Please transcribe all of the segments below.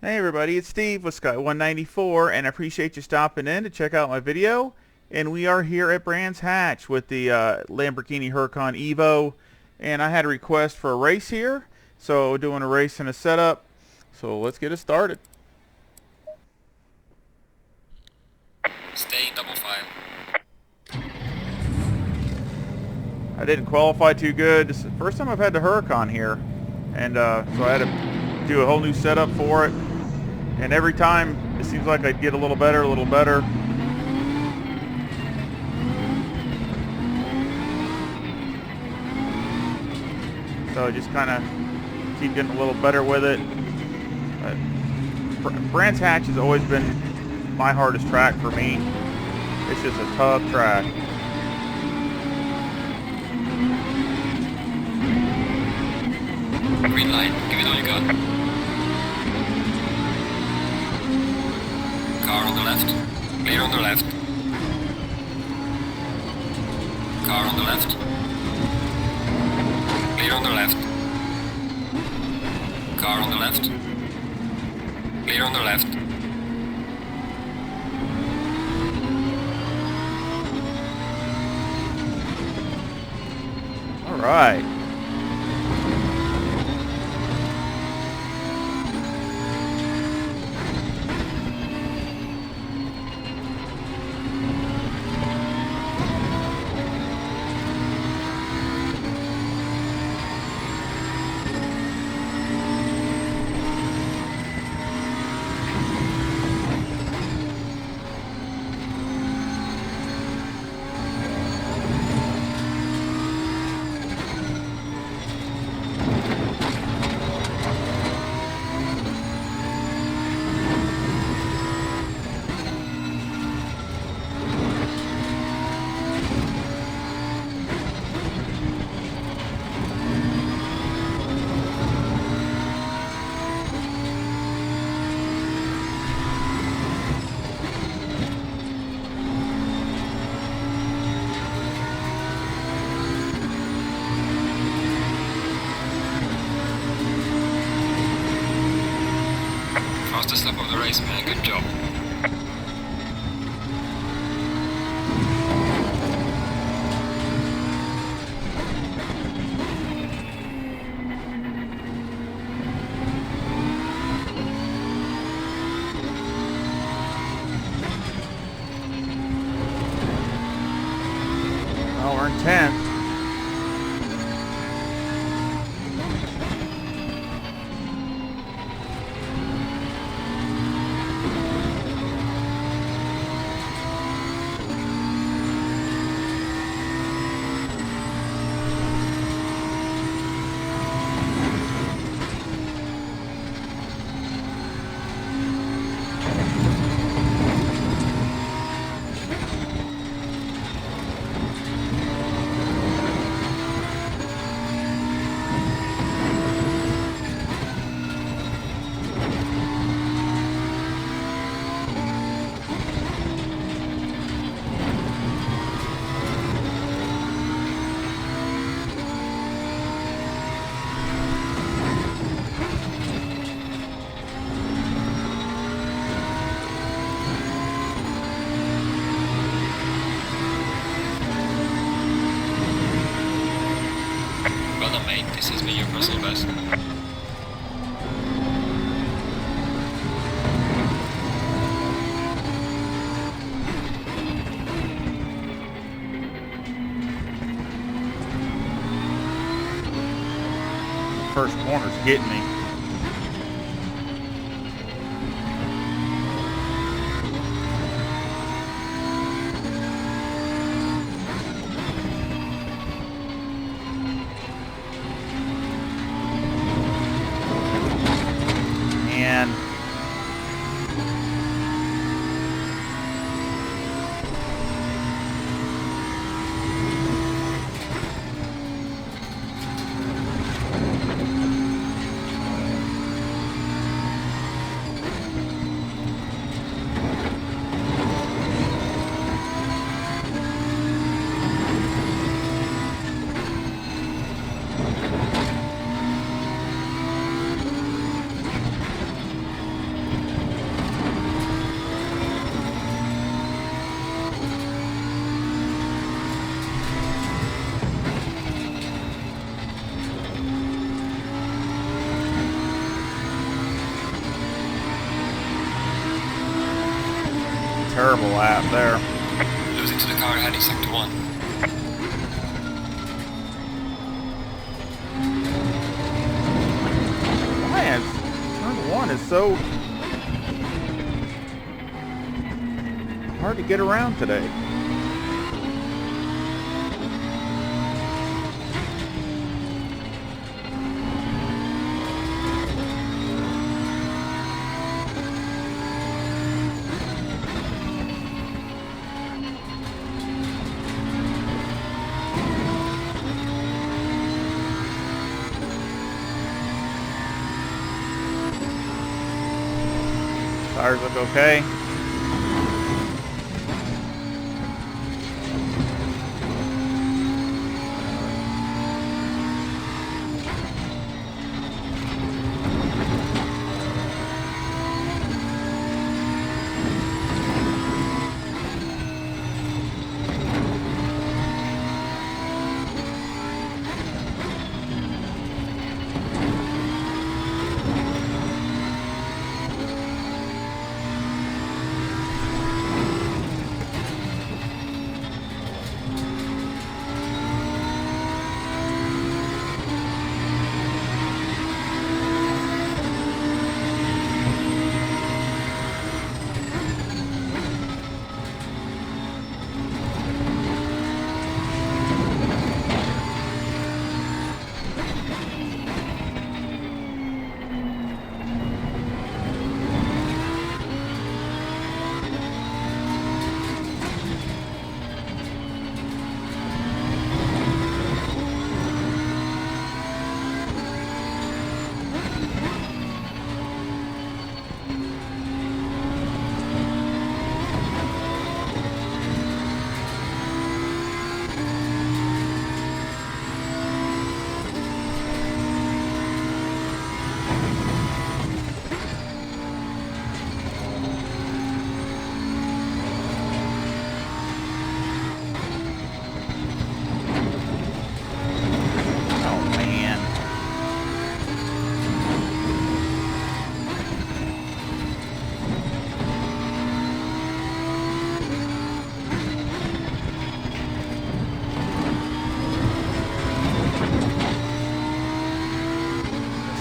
Hey everybody, it's Steve with Sky194 and I appreciate you stopping in to check out my video. And we are here at Brands Hatch with the Lamborghini Huracan EVO, and I had a request for a race here, so doing a race and a setup. So let's get it started. Stay double file. I didn't qualify too good. This is the first time I've had the Huracan here, and so I had to do a whole new setup for it. And every time it seems like I'd get a little better, a little better. So I just kind of keep getting a little better with it. Brands Hatch has always been my hardest track for me. It's just a tough track. Green light, give it all you got. Car on the left, clear on the left. Car on the left, clear on the left. Car on the left, clear on the left. All right. Fastest lap of the race, man. Good job. Well, we're in 10th. Well done, mate. This has been your personal best. First corner's getting me. And terrible lap there. Losing to the car heading sector 1. Man, turn 1 is so hard to get around today. Tires look okay.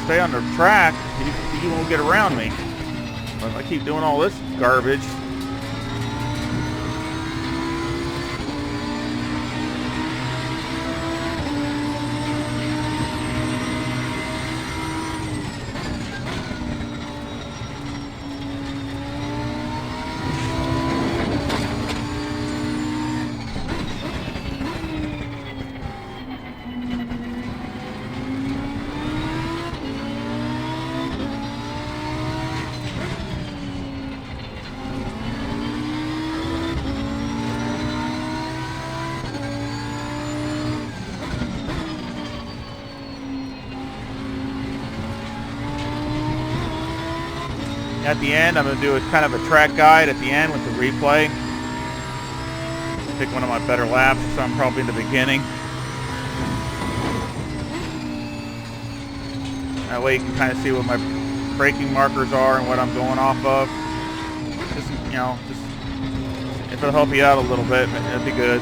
Stay on the track, he won't get around me. But if I keep doing all this garbage. At the end, I'm going to do a kind of a track guide at the end with the replay. Pick one of my better laps, so I'm probably in the beginning. That way you can kind of see what my braking markers are and what I'm going off of. Just, you know, if it'll help you out a little bit, it'd be good.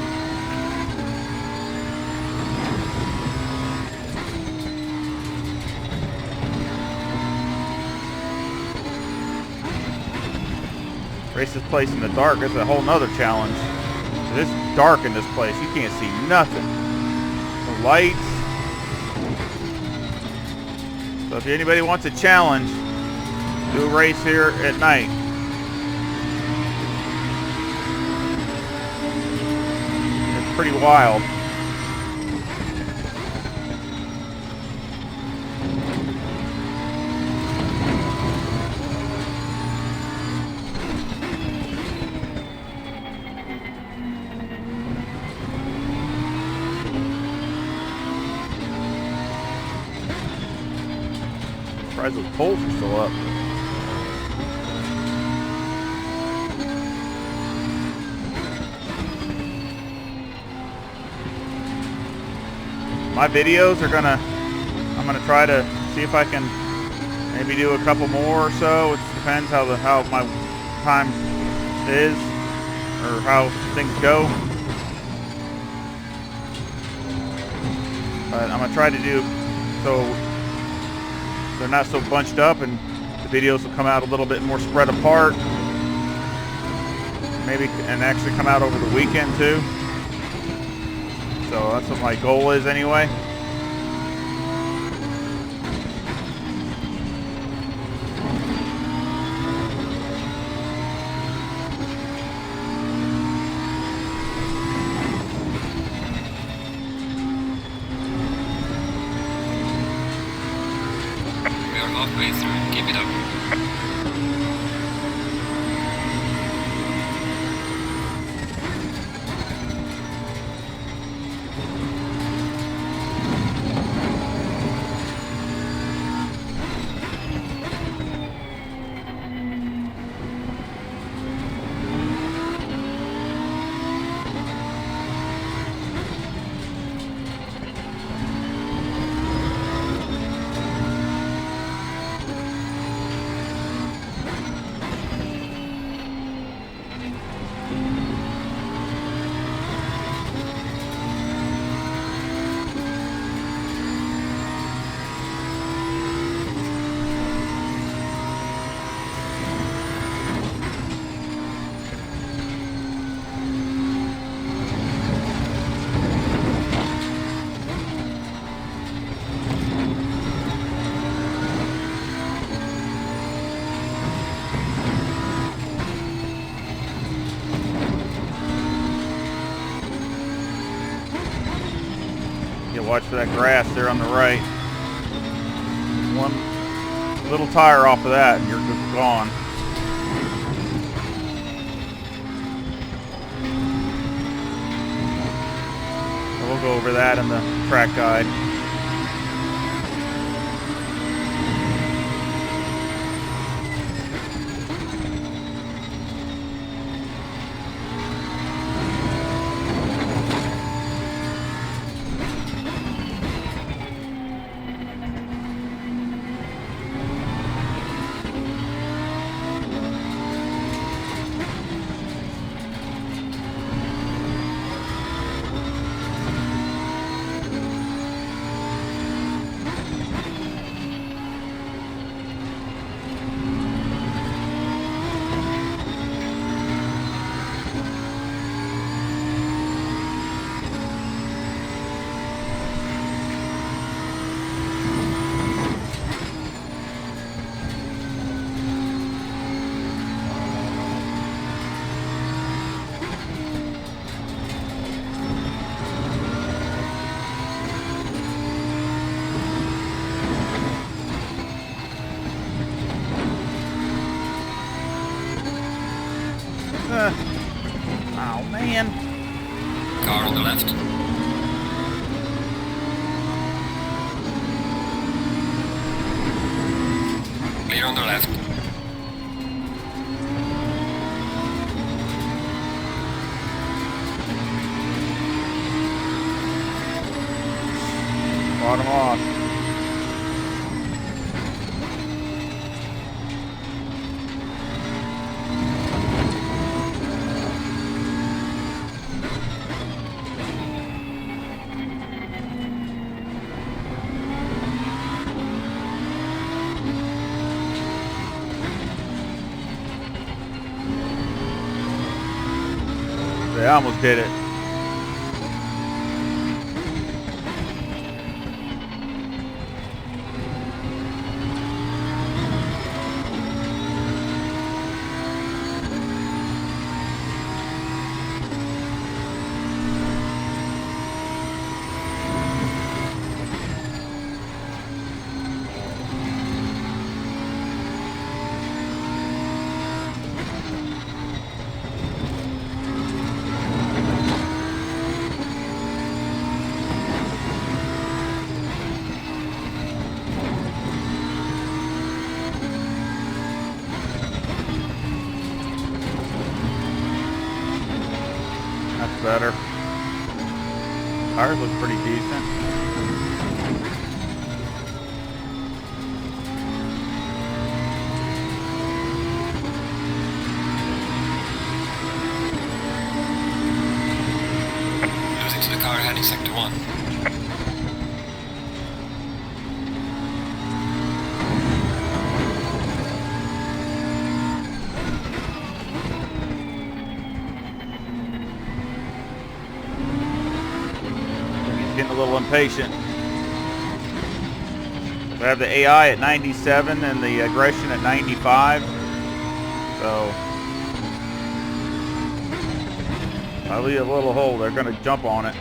Race this place in the dark is a whole nother challenge. It's dark in this place. You can't see nothing. The lights. So if anybody wants a challenge, do a race here at night. It's pretty wild. Those poles are still up. My videos are I'm gonna try to see if I can maybe do a couple more or so. It depends how my time is. or how things go. But I'm gonna try to do so they're not so bunched up, and the videos will come out a little bit more spread apart. Maybe and actually come out over the weekend too. So that's what my goal is anyway. We are halfway through. Keep it up. Watch for that grass there on the right. One little tire off of that and you're gone. So we'll go over that in the track guide. Oh man. Car on the left. Clear on the left. Bottom off. They almost did it. Better. Tires look pretty decent. heading sector 1. Getting a little impatient. We have the AI at 97 and the aggression at 95. So I leave a little hole. They're going to jump on it.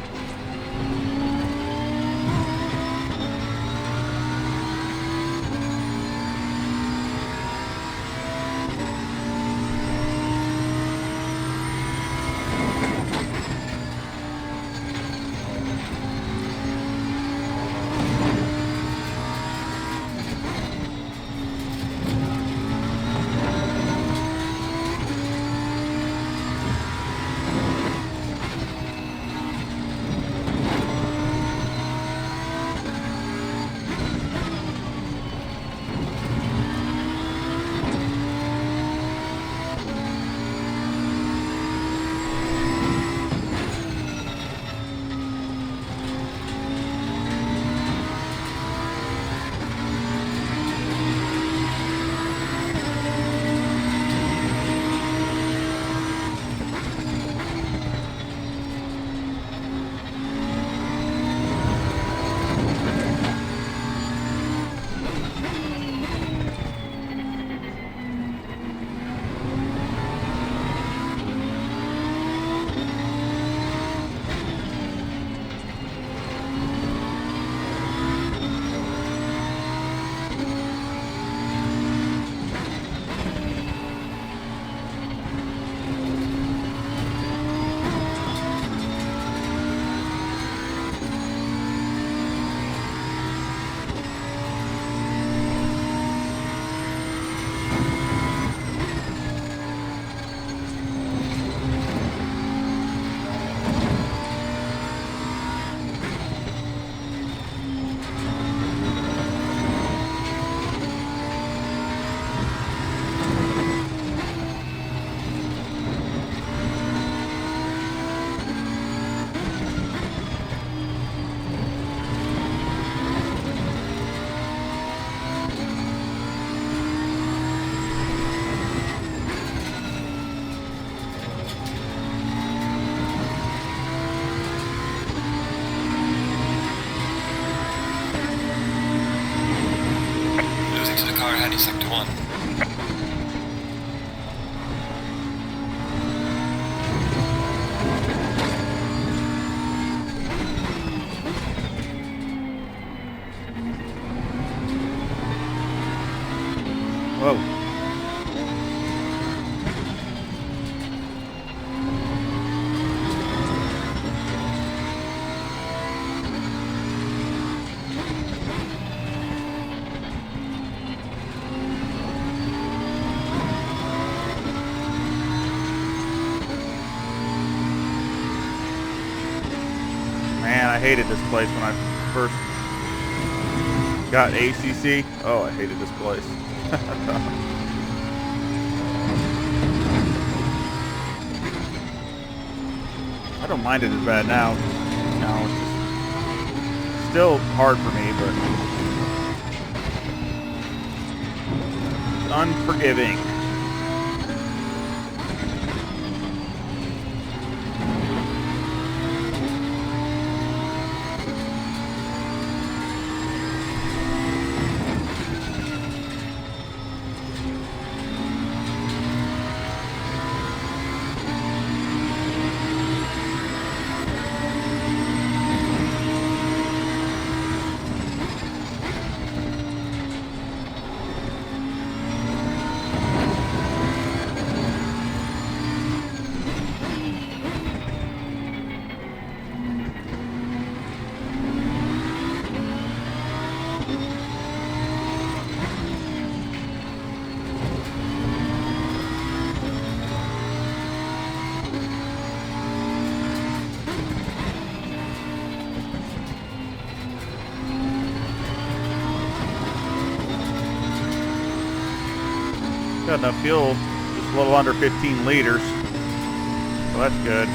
Heading sector 1. Whoa. Man, I hated this place when I first got ACC. Oh, I hated this place. I don't mind it as bad now. No, it's just still hard for me, but it's unforgiving. Got enough fuel, just a little under 15 liters. So that's good.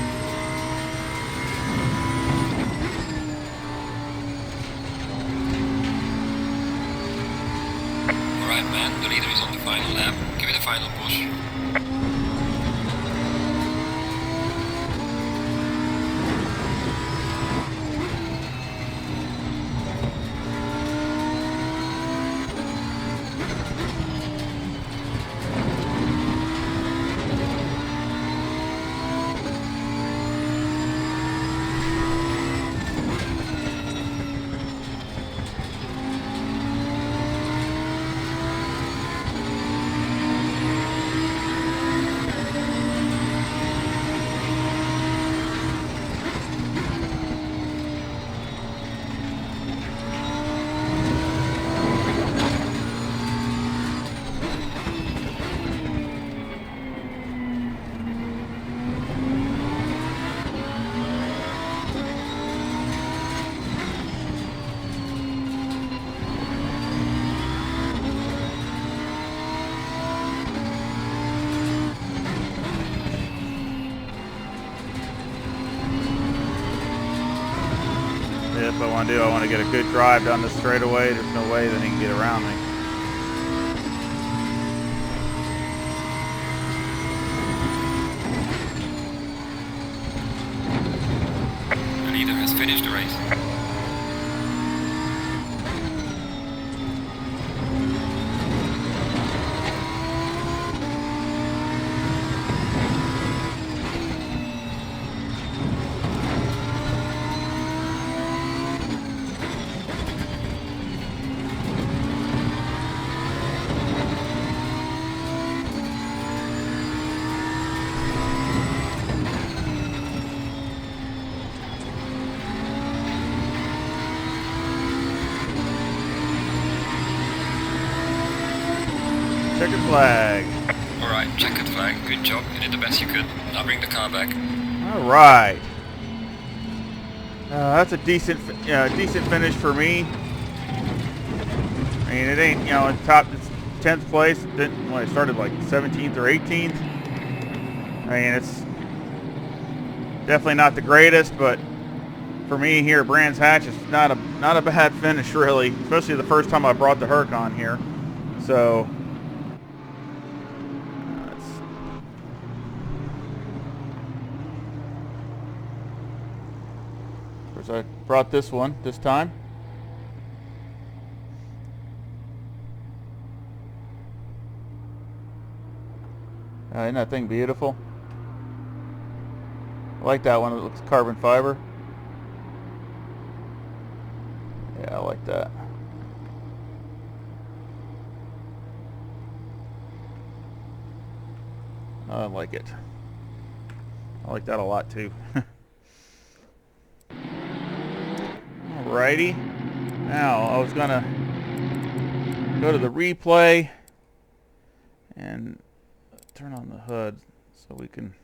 man. The leader is on the final lap. Give it a final push. If I want to do, I want to get a good drive down the straightaway. There's no way that he can get around me. The leader has finished the race. Checkered flag. Alright, checkered flag. Good job. You did the best you could. Now bring the car back. All right. That's a decent finish for me. I mean, it ain't, you know, it's 10th place. It didn't, when I started like 17th or 18th. I mean, it's definitely not the greatest, but for me here at Brands Hatch, it's not a bad finish really, especially the first time I brought the Huracan here. So of course I brought this one this time. Isn't that thing beautiful? I like that one. It looks carbon fiber. Yeah, I like that. I like it. I like that a lot too. Alrighty. Now I was gonna go to the replay and turn on the hood so we can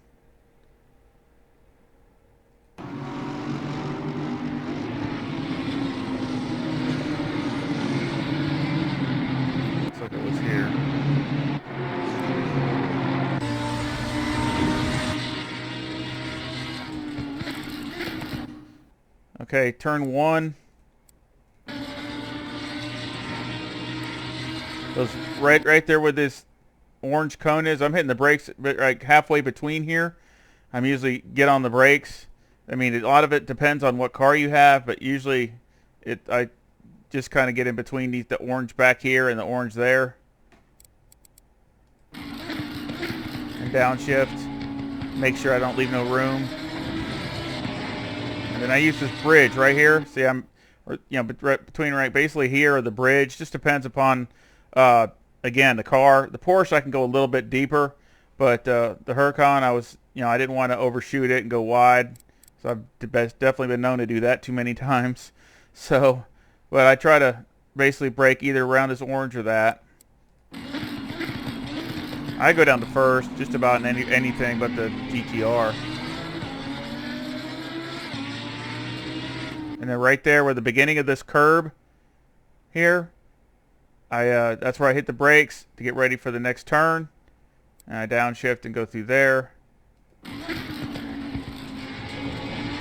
looks like it was here. Okay, turn one. Those right there where this orange cone is. I'm hitting the brakes like halfway between here. I'm usually get on the brakes. I mean, a lot of it depends on what car you have, but usually I just kind of get in between the orange back here and the orange there. And downshift. Make sure I don't leave no room. And then I use this bridge right here. See, I'm, between basically here or the bridge. Just depends upon, again, the car. The Porsche I can go a little bit deeper, but the Huracan I didn't want to overshoot it and go wide. So I've definitely been known to do that too many times. So, but I try to basically brake either around this orange or that. I go down to first, just about in anything but the GTR. And then right there where the beginning of this curb here, that's where I hit the brakes to get ready for the next turn. And I downshift and go through there.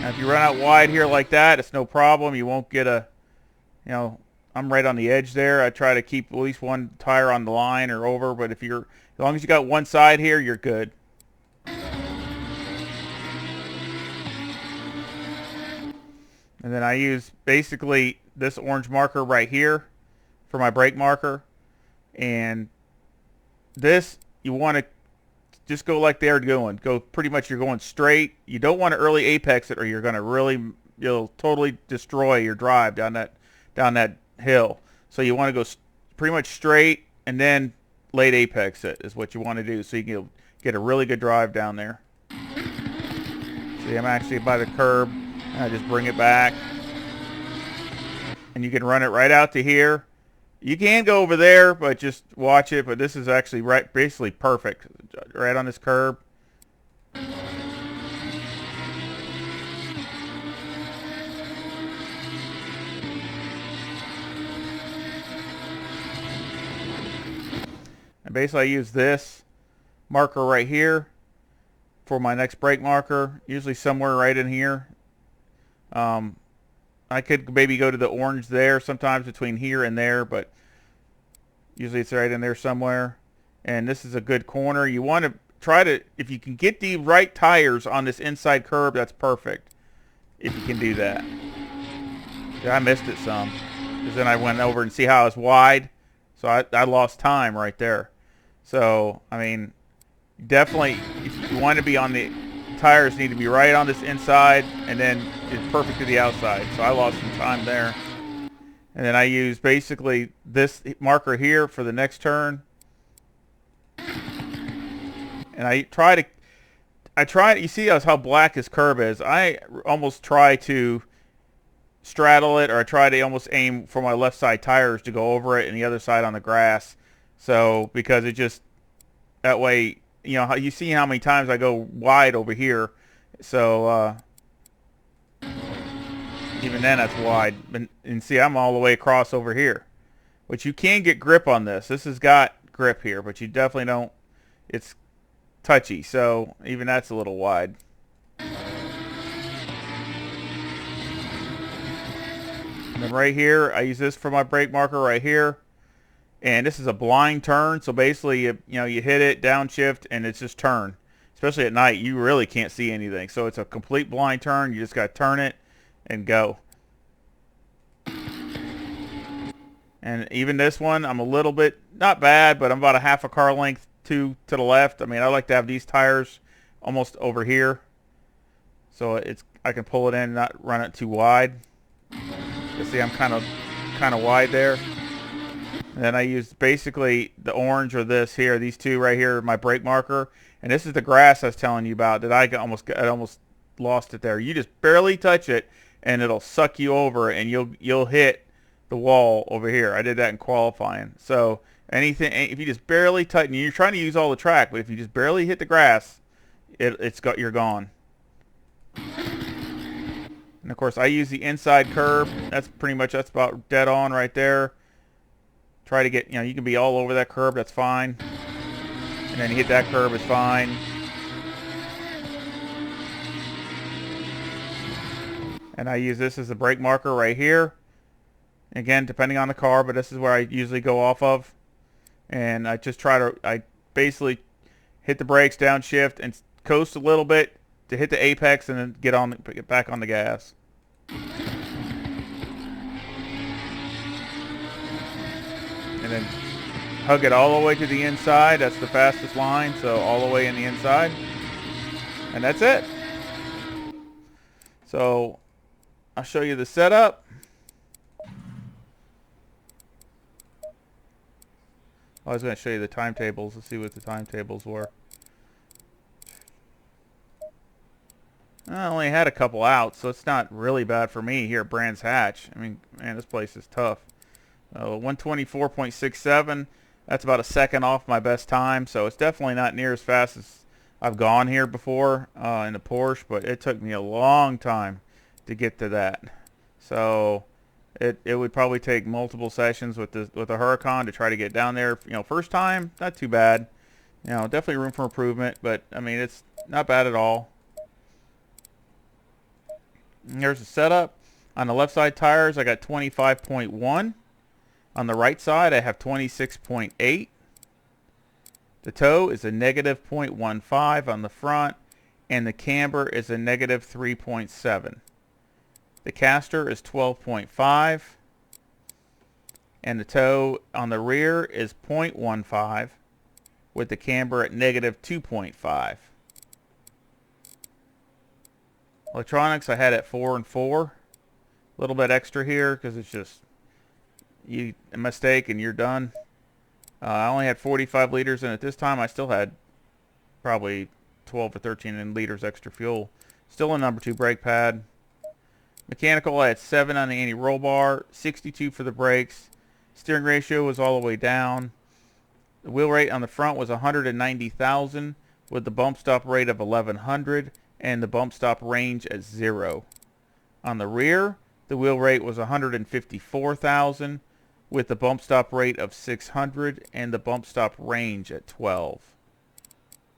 Now if you run out wide here like that, it's no problem. You won't get a I'm right on the edge there. I try to keep at least one tire on the line or over, but if you're, as long as you got one side here, you're good. And then I use basically this orange marker right here for my brake marker. And this, you want to just go like they're going. Go pretty much, you're going straight. You don't want to early apex it, or you're going to really, you'll totally destroy your drive down that hill. So you want to go pretty much straight and then late apex it is what you want to do, so you can get a really good drive down there. See, I'm actually by the curb. I just bring it back, and you can run it right out to here. You can go over there, but just watch it. But this is actually basically perfect, right on this curb. And basically, I use this marker right here for my next brake marker. Usually somewhere right in here. I could maybe go to the orange there sometimes between here and there, but usually it's right in there somewhere. And this is a good corner. You want to try to, if you can get the right tires on this inside curb, that's perfect. If you can do that. Yeah, I missed it some. Because then I went over and see how it's wide. So I lost time right there. So, I mean, definitely, if you want to be on the tires, need to be right on this inside, and then it's perfect to the outside. So I lost some time there. And then I use basically this marker here for the next turn. And I try, you see how black this curb is. I almost try to straddle it, or I try to almost aim for my left side tires to go over it and the other side on the grass. So, because it just, that way, you know, you see how many times I go wide over here. So, even then that's wide. And see, I'm all the way across over here. But you can get grip on this. This has got grip here, but you definitely don't, it's touchy. So, even that's a little wide. And then right here, I use this for my brake marker right here. And this is a blind turn, so basically, you hit it, downshift, and it's just turn. Especially at night, you really can't see anything. So it's a complete blind turn. You just got to turn it and go. And even this one, I'm a little bit, not bad, but I'm about a half a car length to the left. I mean, I like to have these tires almost over here. So I can pull it in and not run it too wide. You see, I'm kind of wide there. And then I use basically the orange or this here, these two right here, my brake marker. And this is the grass I was telling you about that I almost lost it there. You just barely touch it, and it'll suck you over, and you'll hit the wall over here. I did that in qualifying. So anything, if you just barely touch, and you're trying to use all the track, but if you just barely hit the grass, you're gone. And of course, I use the inside curb. That's about dead on right there. Try to get, you can be all over that curb, that's fine. And then you hit that curb, it's fine. And I use this as a brake marker right here. Again, depending on the car, but this is where I usually go off of. And I just I basically hit the brakes, downshift, and coast a little bit to hit the apex, and then get back on the gas. And then hug it all the way to the inside. That's the fastest line, so all the way in the inside. And that's it. So I'll show you the setup. I was going to show you the timetables. Let's see what the timetables were. I only had a couple out, so it's not really bad for me here at Brands Hatch. I mean, man, this place is tough. 124.67. That's about a second off my best time, so it's definitely not near as fast as I've gone here before in the Porsche, but it took me a long time to get to that. So it would probably take multiple sessions with the Huracan to try to get down there. First time, not too bad. Definitely room for improvement, but I mean, it's not bad at all. And here's the setup. On the left side tires, I got 25.1. On the right side, I have 26.8. The toe is a negative 0.15 on the front, and the camber is a negative 3.7. The caster is 12.5, and the toe on the rear is 0.15, with the camber at negative 2.5. Electronics I had at 4 and 4. A little bit extra here because it's just a mistake and you're done. I only had 45 liters in it this time. I still had probably 12 or 13 liters extra fuel. Still a number 2 brake pad. Mechanical, I had 7 on the anti-roll bar, 62 for the brakes. Steering ratio was all the way down. The wheel rate on the front was 190,000 with the bump stop rate of 1100 and the bump stop range at 0. On the rear, the wheel rate was 154,000 with the bump stop rate of 600 and the bump stop range at 12.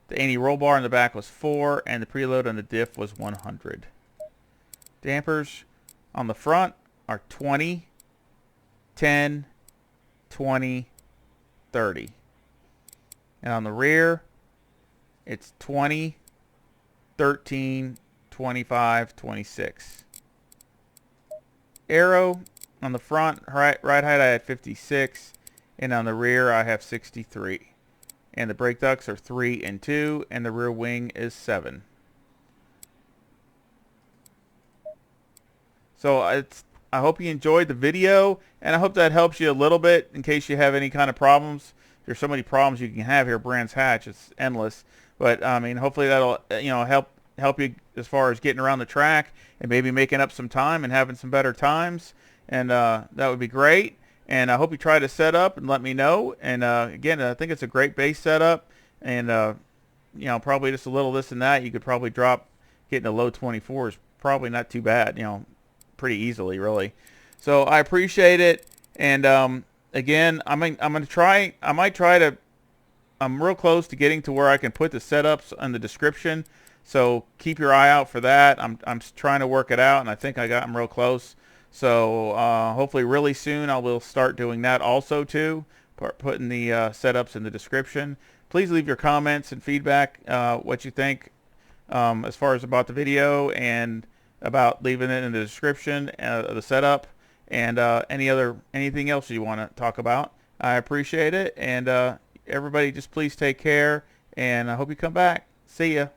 The anti-roll bar in the back was 4 and the preload on the diff was 100. Dampers on the front are 20, 10, 20, 30. And on the rear, it's 20, 13, 25, 26. Aero on the front, right height I had 56, and on the rear I have 63. And the brake ducts are 3 and 2, and the rear wing is 7. So I hope you enjoyed the video, and I hope that helps you a little bit in case you have any kind of problems. There's so many problems you can have here at Brands Hatch. It's endless. But I mean, hopefully that'll help you as far as getting around the track and maybe making up some time and having some better times. And that would be great. And I hope you try to set up and let me know. And again, I think it's a great base setup. And probably just a little this and that. You could probably drop getting a low 24 is probably not too bad. Pretty easily, really. So I appreciate it. And again, I'm real close to getting to where I can put the setups in the description. So keep your eye out for that. I'm trying to work it out, and I think I'm real close. So hopefully really soon I will start doing that also too, putting the setups in the description. Please leave your comments and feedback, what you think as far as about the video and about leaving it in the description, the setup, and anything else you want to talk about. I appreciate it, and everybody just please take care, and I hope you come back. See ya.